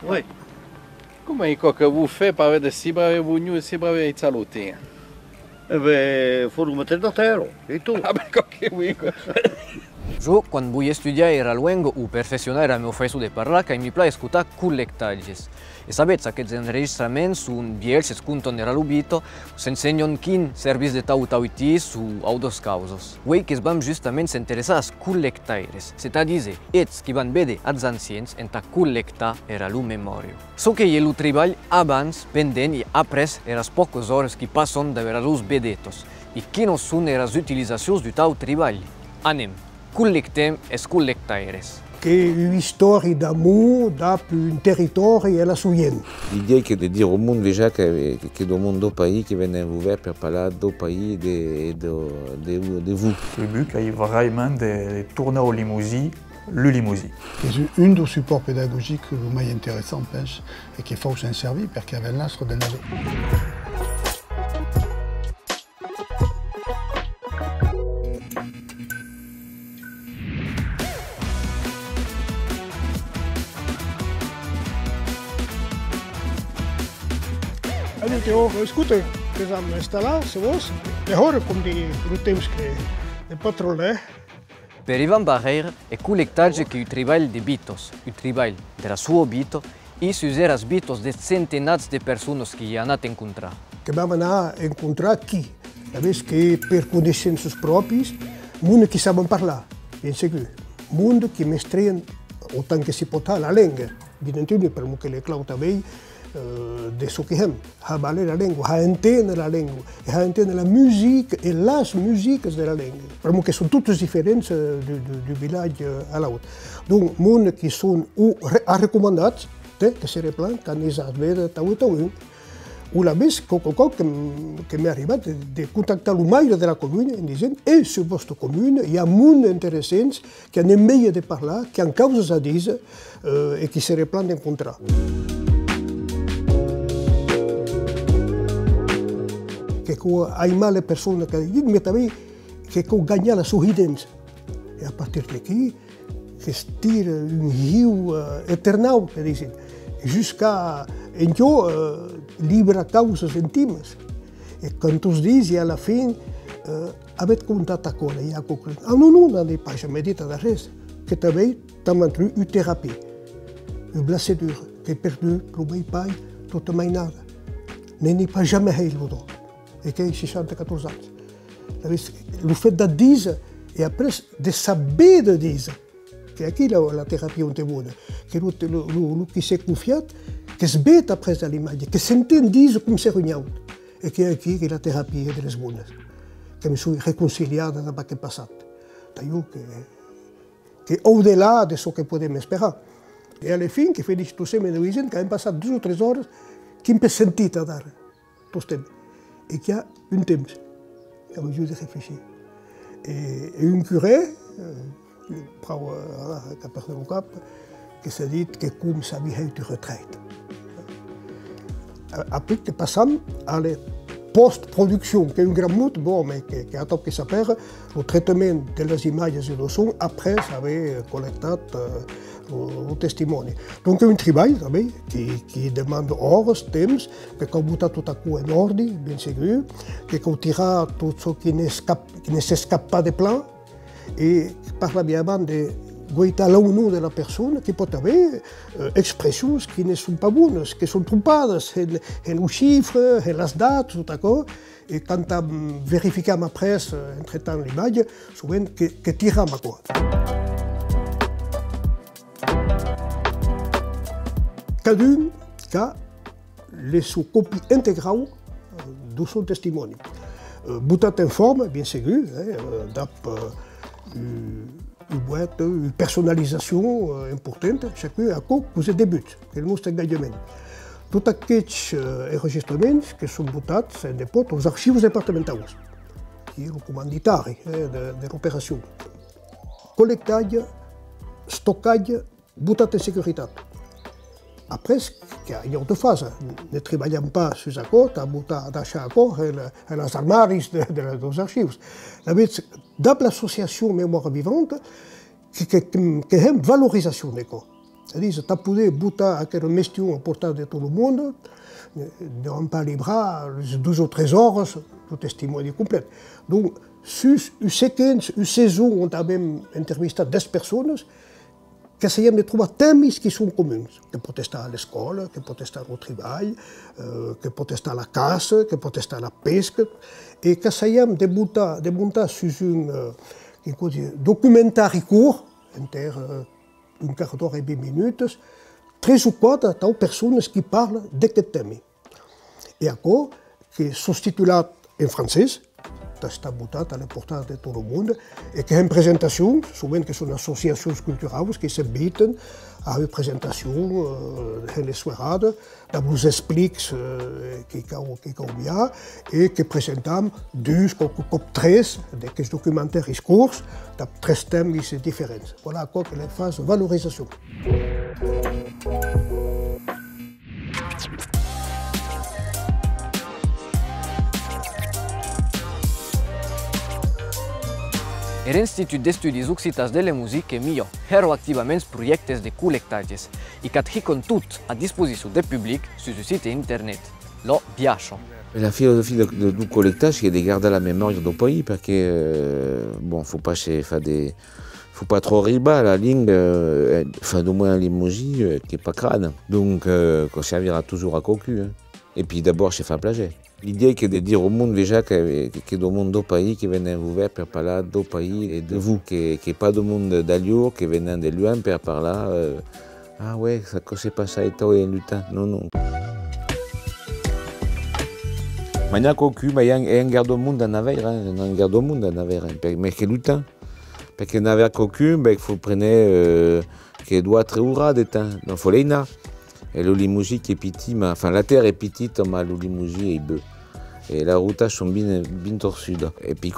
Oui. Come è che voi fate per avere si bravi voi e si bravi ai saluti? Eh beh, fuori un terdatero, e tu? Ah beh, che vuoi? Jo, quan vull estudiar era luengo o perfeccionar era meu faiso de parlar, que mi pla escutar collectages. E sabets, aquests enregistraments són biels, es conton era lubito, s'ensenyon quin servis de tautis o autos causos. Uei que es vam justament s'interessar als collectaires, c'est-à-dire, ets qui van vede als anciens enta collectar era lu memorio. So que ye lu treball abans, pendent i apres eras pocos hores qui passon de vera lus vedetos, i quinos són eras utilizacions du tau treball. Anem, collectem es collectaires. Che une storia d'amour da un territorio e la suyen. L'idée est de dire au monde déjà que le monde d'autres pays qui viennent ouvert pour parler d'autres pays de vous. Le but est vraiment de tourner au Limousin, le Limousin. C'est un des supports pédagogiques le plus intéressant, je pense, et qu'il faut s'en servir parce qu'il y avait l'astre de navet. Allora, Teo, escuta, per esempio, sta là, se vuoi, e ora come lo tempo che il patrone. Per Ivan Barreira è collectagge che il treball de bitos, il treball della sua bito, e s'usera as bitos de centenats de personas che gli hanno incontrato. Che abbiamo incontrato chi? Avesse che per conoscenze proprie, mondo che sanno parlare, ben sicuro. Mondo che mestriano, autant che si può la lingua. Bien entendu, per che le clauta vei, de ce qui ha parlé la lingua, ha intende la lingua, ha intende la musique et las musiques de la lingua. Perché che sono tutte differenti du village à l'autre. Donc, monde qui sont recommandati, che si replan, quand ils arrivent à Outaouin, ou la vez che mi è arrivato di contattare il maire della comune e dicendo e su vostra comune il y a molti interessanti che hanno meglio di parlare, che hanno cose a dire e che si replan di incontrare. Che hai male persone che dicono che gagna la sorridenza. E a partire da qui, che stira un rio eternal, che dice, jusqu'à libera cause intimes. E quando tu dici alla fine, avete contatto con lei, ah non n'est pas jamais dit à la reste, que tu avais mantenuto une thérapie, une blessure, che hai perdu, non pas tutto mai nada. N'est pas jamais aiuto. E che hai 64 anni. Il fatto di dire e après di sapere dire, che qui la terapia è buona, che lui che si è confiato, che sbetta après l'immagine, che sente dire come si è riuniato, e che è qui che la terapia è delle buone, che mi sono riconciliato da quel passato. Io che au-delà di ciò che potevo sperare. E alla fine, che felice tu sei, mi dicono che hai passato 2 o 3 ore, che mi è sentito a dare, tutto tempo. Et qu'il y a un thème, qui a besoin de réfléchir. Et un curé, qui a perdu le cap, qui s'est dit que comme sa vie est de retraite. Après, que passons à la post-production, qui est un grand mot, bon, mais qui a que ça perd, le traitement des images et du son, après, ça avait collecté le testimone. Donc è un travail che demanda ore, tempo, che ha buttato tutto a cui in ordine, ben sicuro, che ha tirato tutto ciò che ne si scappa di plan e parla bien di guardare l'uno della persona che può avere espressioni che ne sono pas buone, che sono trompate, i chiffre, le date, tutto ciò. E quando verifichiamo après, in trattant l'immagine, souvent che tiriamo a qua. Cada a la sua copia intégrale de son testimone. Buttat en forme, bien sûr, une boîte, une personnalisation importante, chacun a quoi que des buts, que le nostre engagement. Tots aquests enregistraments que són buttats en depot als arxius departamentals, qui és el comanditari de l'operació. Col·lectatge, stoccatge, buttat en seguretat. Après, il y a une autre phase. Ne travaillons pas sur les accords, à d'achat accord et les armoires des archives. Dans l'association Mémoire Vivante, qui est une valorisation des corps. C'est-à-dire, tu pouvais bouter aquelle question à portée de tout le monde, n'ont pas les bras, 12 ou 13 heures, tout testimonier complet. Donc, sur 15 ou 16 ans, on a même entrevisté 10 personnes qui essayaient de trouver thèmes qui sont communs, qui peuvent être à l'école, qui peuvent être au travail, qui peuvent être à la casse, qui peuvent être à la pesque, et qui essayaient de monter sur un documentaire court, entre une quart d'heure et 20 minutes, 3 ou 4 personnes qui parlent de ce thème. Et encore, qui sont titulés en français, c'est bouté à la portée de tout le monde, et qui ont une présentation, souvent que sont associations culturelles qui s'invitent à une présentation dans les soirées, qui vous expliquent ce qu'il y a, et qui présentent 2 ou 13 des documentaires courts, de 13 thèmes différents. Voilà encore que la phase de valorisation. L'Institut d'Estudis Occitas de la Musique est mis activement projets de collectages et qui ont tout à disposition du public sur le site internet. Lo piaccio. La philosophie du collectage è di garder la mémoire du pays perché faut pas trop riba la langue, du moins l'emoji qui est pas crâne. Donc qu'on servira toujours à cocu. Hein. Et puis d'abord chez Faplaget. L'idée est de dire au monde déjà que le monde du pays qui vient vous voir pour parler du pays et de vous, qu'il n'y a pas de monde d'ailleurs qui vient de loin pour parler. Ah ouais, ça c'est pas ça et toi et lutin. Non, non. Maintenant, il y a un garde au monde à Navarre, un garde au monde à Navarre, mais c'est lutin. Parce que Navarre cocu, il faut prendre qu'il doit être oura de temps. Donc, il faut l'aider. Et le limouji qui est petit, enfin la terre est petite, mais le limouji est beau. Et la route sont bien torsues. Et puis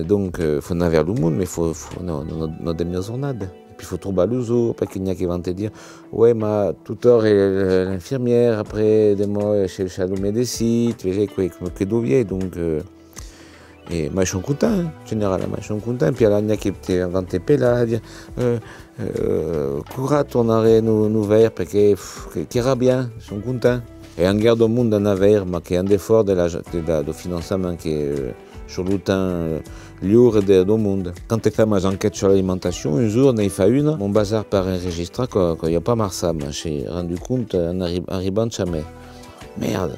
donc il faut naver le monde, mais il faut nos dernières journées. Et puis il faut trouver l'uso, parce qu'il n'y a qui vont te dire ouais, ma tuteur est l'infirmière, après des mois chez le shadow médecin, tu vois que d'où donc et moi je suis content, en général, moi je suis content. Puis il y a qui était inventé là, dire courra tourner nos verres parce que qui ira bien, je suis content. Et un garde au monde en Navarre, mais qui est un effort de financement qui est sur le temps libre du monde. Quand tu fais mes enquêtes sur l'alimentation, un jour, on a fait une, mon bazar par enregistré qu'il n'y a pas marre ça, mais j'ai rendu compte en arrivant de jamais. Merde.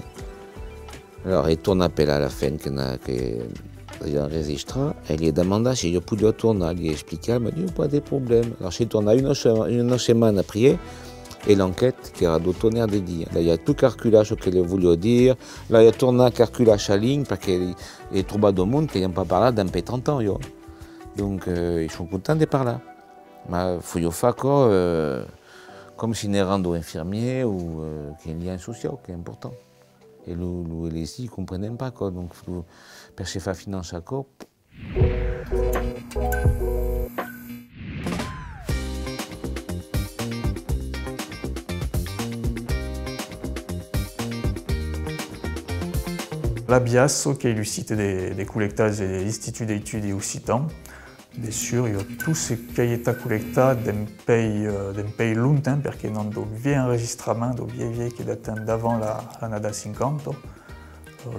Alors, il tourne appel à la fin il enregistre, et il demande si je pouvais tourner. Il explique, il m'a dit, pas de problème. Alors, j'ai tourné une semaine après. Et l'enquête qui a d'autonner des dits. Là, il y a tout calculage qu'il a voulu dire. Là, il y a tourné calculage à ligne parce qu'il y a trouvé du monde qui n'ont pas parlé d'un peu 30 ans. Yo. Donc, ils sont contents de parler. Mais il faut faire comme si on est rendu infirmier ou qu'il y a un social qui est important. Et les ici ne comprennent pas. Quoi. Donc, il faut percher la finance à quoi. La BIAS, qui est le site des collectages et de l'Institut d'études occitans, bien sûr, il y a tous ces cahiers de collectage d'un pays lointain, parce qu'il y a un vieux enregistrement, des vieux qui datent d'avant l'année 50.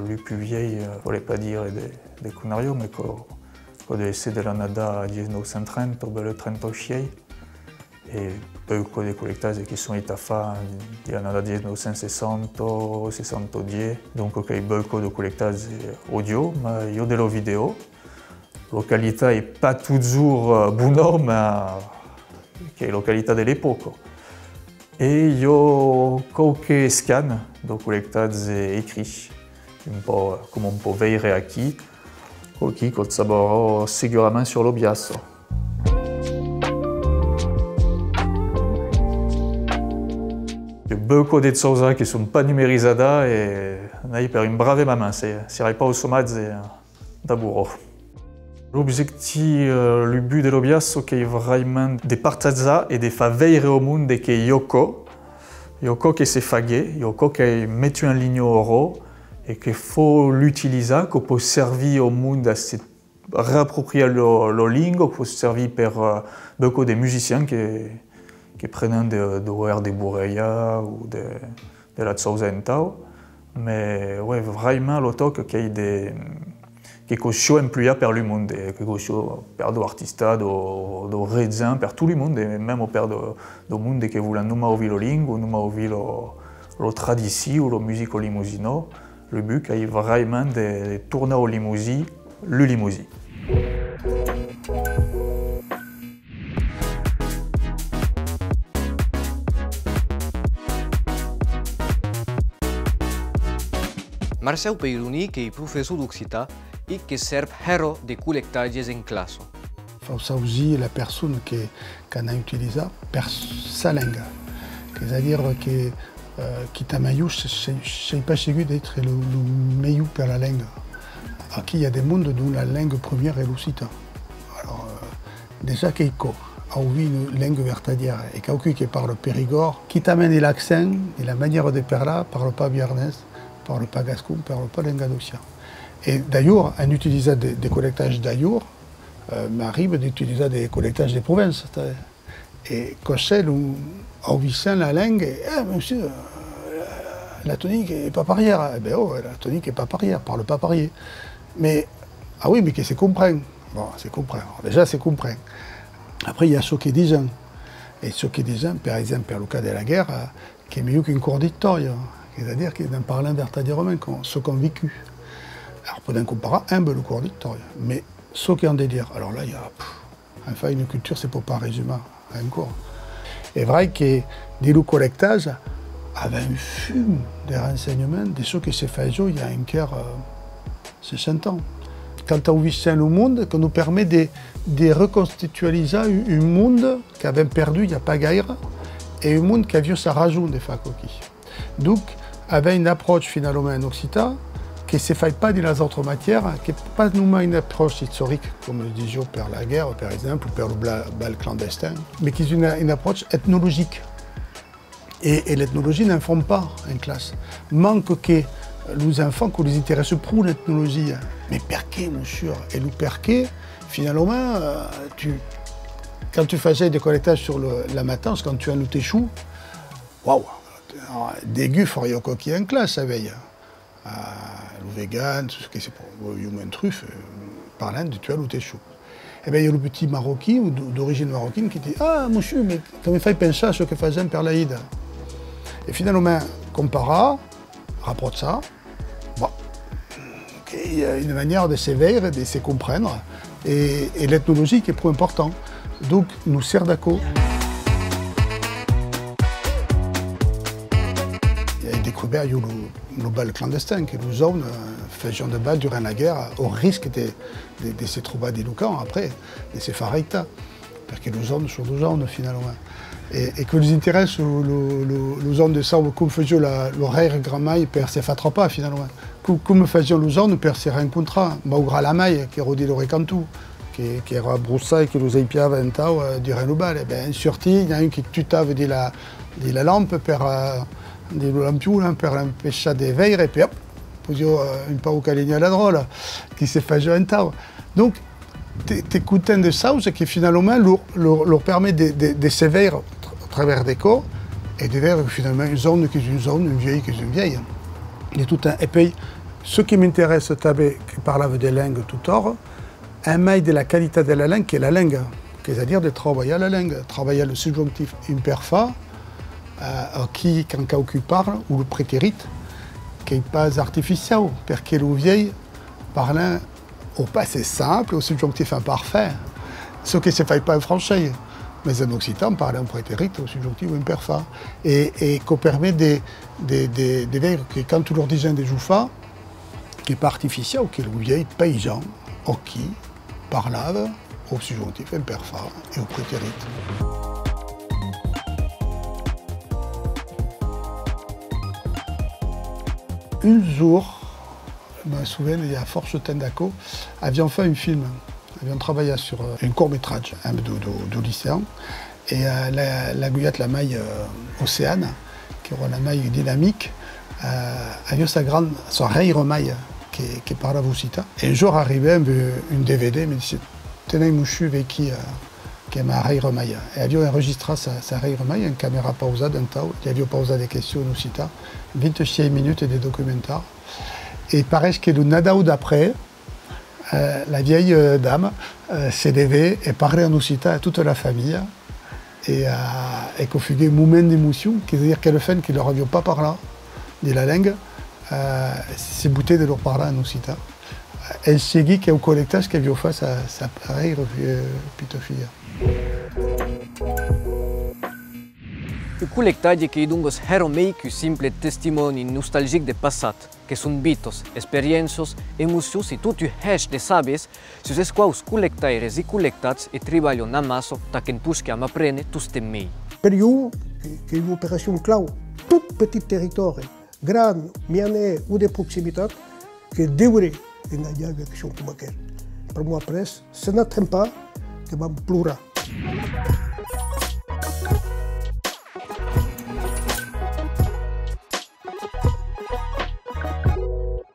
Le plus vieil, je ne voulais pas dire des conneries, mais c'est de l'année 1930, le 36. Et beaucoup de collectages qui sont faits dans les années 1960, 70. Donc, il y a beaucoup de collectages audio, mais il y a de la vidéo. La qualité n'est pas toujours bonne, mais la qualité de l'époque. Et il y a quelques scans de collectages écrits, comme on peut voir ici, qui sabront sûrement sur le BIAS. Il y a beaucoup de choses qui ne sont pas numérisées et on a per une brave maman, ce n'est pas au sommet de bureau. L'objectif, le but de l'OBIAS, c'est vraiment de partager et de faire veiller au monde que Yoko qui s'est fagué, Yoko qui met en ligne au euro et qu'il faut l'utiliser, qu'il peut servir au monde à se réapproprier la langue, qu'il peut servir pour beaucoup de musiciens qui qui prennent de voir des Bourreia ou de la Tsauzentao, mais ouais, vraiment l'autoc qui est des quelque chose impluia per le monde, quelque chose per do artista, do rezin, per tout le monde, et même per do monde qui voulait nous ouvrir la langue, ou nous ouvrir la tradition ou la musique au limousino. Le but est vraiment de tourner au limousin, le limousin. Marcel Peironi, qui est professeur d'occitan et qui sert héros de collectages en classe. Il faut aussi la personne qui a utilisé per sa langue. C'est-à-dire que Kitamayu, je ne suis pas sûr d'être le meilleur pour la langue. Aquí il y a des mondes dont la langue première est l'occitan. Alors, déjà Keiko a eu une langue vertadière et quelqu'un qui parle périgord, qui t'amène l'accent et la manière de parler, ne parle pas biarnais, ne parle pas gascon, ne parle pas languedocien. Et d'ailleurs, en utilisant des collectages d'ailleurs, m'arrive d'utiliser des collectages des provinces. Et quand c'est en vissant la langue, monsieur, la tonique n'est pas parière. Eh bien, oh, la tonique n'est pas parière, ne parle pas parier. Mais, ah oui, mais que c'est comprend. Bon, c'est comprend. Déjà, c'est comprend. Après, il y a ceux qui disent. Et ceux qui disent, par exemple, pour le cas de la guerre, qui est mieux qu'une cour d'histoire. C'est-à-dire qu'ils en parlent vertadièrement, ceux qui ont vécu. Alors, peut-être comparer un peu le cours d'histoire. Mais ceux qui ont des dires, alors là, il y a. Enfin, une culture, c'est pour pas résumer un cours. C'est vrai que des loups collectages avaient un fume de renseignements de ce qui s'est fait il y a un quart 60 ans. Quand on vit le monde, qui nous permet de reconstitualiser un monde qui avait perdu il n'y a pas guère et un monde qui a vu sa raison de facoki. Donc, avec une approche finalement en occitan qui ne se fait pas dans les autres matières, qui n'est pas une approche historique, comme le disait pour la guerre, par exemple, ou pour le bal clandestin, mais qui est une approche ethnologique. Et l'ethnologie n'informe pas en classe. Manque que les enfants qui les intéressent pour l'ethnologie. Mais pourquoi, monsieur? Et le pourquoi, finalement, quand tu faisais des collectages sur la matance, quand tu as noté chou, waouh, dégueu, il y a coquille en classe, ça veille. Le vegan, tout ce qui c'est pour humain truffe, parlant de tu as noté chou. Et bien, il y a le petit Marocain ou d'origine marocaine qui dit: ah, monsieur, mais comment il fait penser à ce que faisait un père laïd? Et finalement, compara, rapporte ça, bon, il y a une manière de s'éveiller, de se comprendre, et l'ethnologie qui est plus important. Donc, nous sert d'accord. Il y a découvert le bal clandestin, qui nous zones faisions de bal durant la guerre, au risque de se trouver des loucans après, de se faire état. Parce que les zones sont des zones finalement. Et que les intéresse les zones de ça, comme faisions l'horaire grand-maille per se faire pas finalement. Comme faisions les zones per se rencontrer, malgré la maille qui rodit le recantou, qui era broussaille, qui nous aipiava en tau durant le bal. Et bien, surtout, il y a un qui tutave de la lampe per des lampions per empêcher de veiller, et puis hop, posio un peu caligna la drôle, qui se fait jouer en tau. Donc, t'es content de ça, c'est que finalement, leur permet de s'éveiller à travers des corps et de voir finalement une zone qui est une zone, une vieille qui est une vieille. Et puis, ce qui m'intéresse, qui parle des langues tout or, un mail de la qualité de la langue, qui est la langue, c'est-à-dire de travailler la langue, travailler le subjonctif imperfect, qui, quand quelqu'un parle, ou le prétérite, qui n'est pas artificiel, parce que le vieil parle au passé simple, au subjonctif imparfait, ce qui ne se fait pas en français. Mais en occitan, parle en prétérite au subjonctif imperfect. Et qu'on permet de voir que quand tu leur dis des jouffas, qui n'est pas artificiel, qui est le vieil paysan, qui parle au subjonctif imperfect et au prétérite. Un jour, je me souviens, il y a Force Tendaco, avions fait un film, avions travaillé sur un court-métrage de lycéen, et la Guyate, la maille Océane, qui est la maille dynamique, avions sa rare maille qui parlait au cita. Et un jour arrivait une DVD, me disait: tenez, monsieur, avec qui che mi Reiremaia. E abbiamo registrato sa Reiremaia in camera pausata un tau, gli abbiamo pausato le questioni in uscita, 26 minutes de documentaire. Et paraît que le Nadao d'après, la vieille dame s'est levée et parlait en Occitane à toute la famille et configué un moment d'émotion, c'est-à-dire qu'elle fait qu'ils ne leur avaient pas parlé de la langue, c'est bouté de leur parler en Occitane. Elle s'est dit qu'au collectage qu'elle avait fait sa pareille plutôt fille. Il collectage che idungos heromei che simple testimoni nostalgic de passat, che sun bitos, experiences, emotions e tutti hash de sabes, sus esquaus collectaires e collectats e tribalho na masso taken puschiam apprene tus temei. Per io, che è un'operazione clau, tout petit territoire, grand, miane ou de proximité, che devrait engager avec son combattant. Pour moi, après, ce n'est pas que va pleurer.